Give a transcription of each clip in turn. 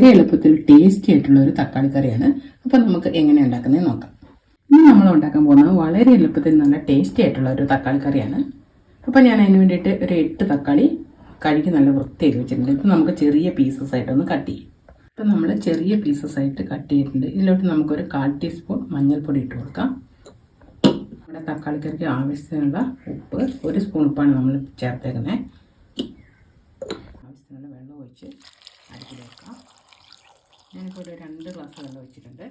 വളരെ എളുപ്പത്തിൽ ടേസ്റ്റി ആയിട്ടുള്ള ഒരു തക്കാളി കറിയാണ്. അപ്പോൾ നമുക്ക് എങ്ങനെ ഉണ്ടാക്കുന്നത് നോക്കാം. ഇന്ന് നമ്മൾ ഉണ്ടാക്കാൻ പോകുന്നത് വളരെ എളുപ്പത്തിൽ നല്ല ടേസ്റ്റി ആയിട്ടുള്ള ഒരു തക്കാളി കറിയാണ്. അപ്പോൾ ഞാൻ അതിന് വേണ്ടിയിട്ട് ഒരു 8 തക്കാളി കഴുകി നല്ല വൃത്തിയാക്കി വെച്ചിട്ടുണ്ട്. ഇത് നമുക്ക് ചെറിയ പീസസ് ആയിട്ടൊന്ന് കട്ട് ചെയ്യും. അപ്പോൾ നമ്മൾ ചെറിയ പീസസ് ആയിട്ട് കട്ട് ചെയ്തിട്ടുണ്ട്. ഇതിലോട്ട് നമുക്കൊരു 1/4 ടീസ്പൂൺ മഞ്ഞൾപ്പൊടി ഇട്ട് കൊടുക്കാം. നമ്മുടെ തക്കാളി കറിക്ക് ആവശ്യത്തിനുള്ള ഉപ്പ് 1 സ്പൂൺ ഉപ്പാണ് നമ്മൾ ചേർത്തേക്കുന്നത്. ആവശ്യത്തിനുള്ള വെള്ളം ഒഴിച്ച് അടുപ്പിൽ വെക്കാം. ഞാനിപ്പോൾ ഒരു 2 ഗ്ലാസ് വെള്ളം ഒഴിച്ചിട്ടുണ്ട്.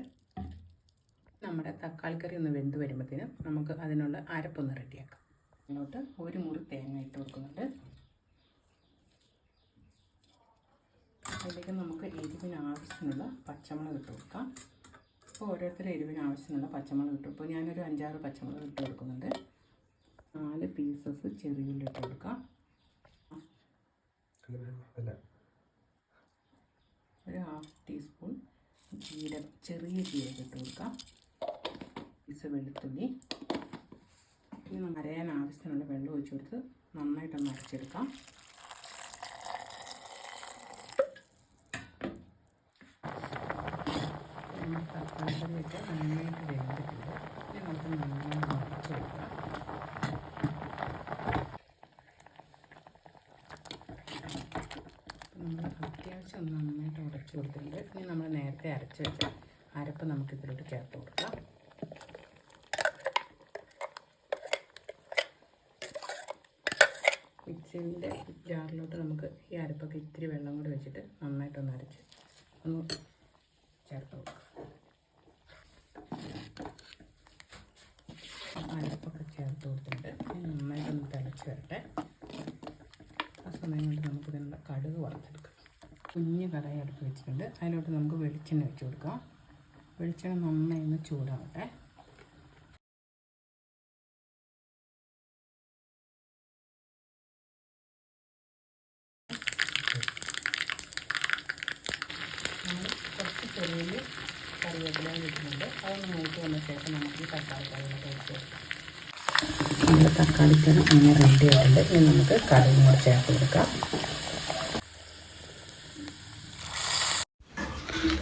നമ്മുടെ തക്കാളി കറി ഒന്ന് വെന്ത് വരുമ്പോഴത്തേനും നമുക്ക് അതിനുള്ള അരപ്പൊന്ന് റെഡിയാക്കാം. അതിലോട്ട് 1 മുറി തേങ്ങ ഇട്ട് കൊടുക്കുന്നുണ്ട്. അതിലേക്ക് നമുക്ക് എരിവിന് ആവശ്യത്തിനുള്ള പച്ചമുളക് ഇട്ട് കൊടുക്കാം. അപ്പോൾ ഓരോരുത്തരും എരിവിന് ആവശ്യത്തിനുള്ള പച്ചമുളക് ഇട്ടു. ഇപ്പോൾ ഞാനൊരു 5-6 പച്ചമുളക് ഇട്ട് കൊടുക്കുന്നുണ്ട്. 4 പീസസ് ചെറിയുള്ളി ഇട്ട് കൊടുക്കാം. ഒരു 1/2 ടീസ്പൂൺ ചെറിയ ജീരകം ഇട്ട് കൊടുക്കാം. പീസ് വെളുത്തുള്ളി. ഇനി അരയാൻ ആവശ്യത്തിനുള്ള വെള്ളം ഒഴിച്ച് കൊടുത്ത് നന്നായിട്ടൊന്ന് അരച്ചെടുക്കാം. തക്കാളിയൊക്കെ നന്നായിട്ട് വെന്തിട്ടുണ്ട്. ഇനി നമുക്ക് നന്നായി അരച്ച് കൊടുക്കാം. നമ്മൾ അത്യാവശ്യം നന്നായിട്ട് ഉടച്ചു കൊടുത്തിട്ടുണ്ട്. ഇനി നമ്മൾ നേരത്തെ അരച്ച് വെച്ച അരപ്പ് നമുക്ക് ഇതിലോട്ട് ചേർത്ത് കൊടുക്കാം. മിക്സിൻ്റെ ജാറിലോട്ട് നമുക്ക് ഈ അരപ്പൊക്കെ ഇത്തിരി വെള്ളം കൂടി വെച്ചിട്ട് നന്നായിട്ടൊന്ന് അരച്ച് ഒന്ന് ചേർത്ത് കൊടുക്കാം. അരപ്പൊക്കെ ചേർത്ത് കൊടുത്തിട്ട് നന്നായിട്ടൊന്ന് തിളച്ച് വരട്ടെ. ആ സമയം കൊണ്ട് നമുക്ക് ഇതിനുള്ള കടുക് വറുത്തെടുക്കാം. കുഞ്ഞ് കടായി അടുപ്പ് വെച്ചിട്ടുണ്ട്. അതിലോട്ട് നമുക്ക് വെളിച്ചെണ്ണ വെച്ച് കൊടുക്കാം. വെളിച്ചെണ്ണ നന്നായി ഒന്ന് ചൂടാവട്ടെ. കുറച്ച് ചെറിയ കറിവേപ്പിലയും ഇട്ടിട്ടുണ്ട്. അതൊന്ന് മൂത്ത് വന്ന ശേഷം നമുക്ക് ഈ തക്കാളിക്കറിയിലൊക്കെ വെച്ച് കൊടുക്കാം. നമ്മുടെ തക്കാളിക്കറി അങ്ങനെ റെഡി ആയിട്ടുണ്ട്. ഇനി നമുക്ക് കറിയും കൂടെ ചേർത്ത് കൊടുക്കാം.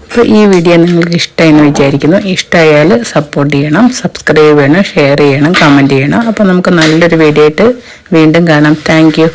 അപ്പോൾ ഈ വീഡിയോ നിങ്ങൾക്ക് ഇഷ്ടമായെന്ന് വിചാരിക്കുന്നു. ഇഷ്ടമായാൽ സപ്പോർട്ട് ചെയ്യണം, സബ്സ്ക്രൈബ് ചെയ്യണം, ഷെയർ ചെയ്യണം, കമൻറ്റ് ചെയ്യണം. അപ്പോൾ നമുക്ക് നല്ലൊരു വീഡിയോ ആയിട്ട് വീണ്ടും കാണാം. Thank you.